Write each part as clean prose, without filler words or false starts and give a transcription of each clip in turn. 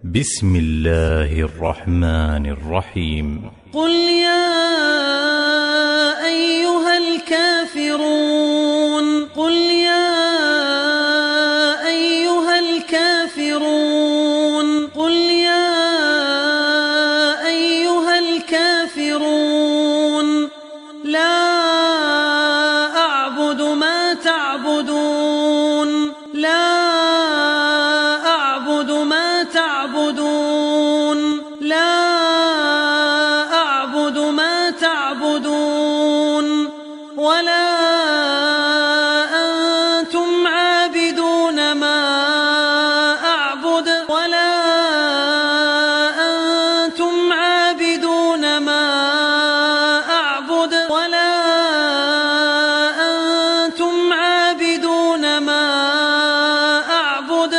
بسم الله الرحمن الرحيم. قل يا أيها الكافرون قل يا أيها الكافرون قل يا أيها الكافرون لا أعبد ما تعبدون لا أعبد ما تعبدون لا أعبد ما تعبدون ولا أنتم عابدون ما أعبد ولا أنتم عابدون ما أعبد ولا أنتم عابدون ما أعبد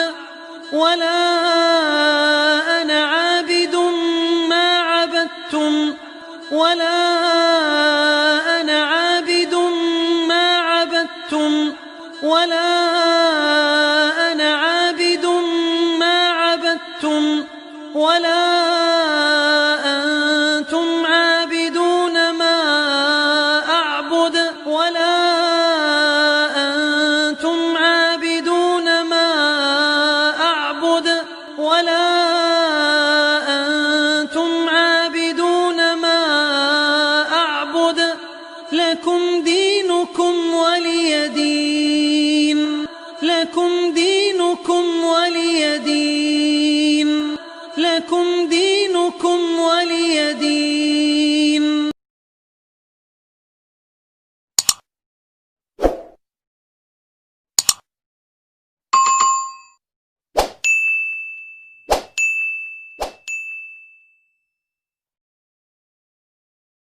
ولا أنا عابد ما عبدتم ولا أنا عابد ما عبدتم ولا أنا عابد ما عبدتم ولا أنتم عابدون ما أعبد ولا أنتم عابدون ما أعبد ولا أنتم عابدون ما أعبد لكم دينكم ولي دين لكم دينكم ولي دين لكم دينكم ولي دين.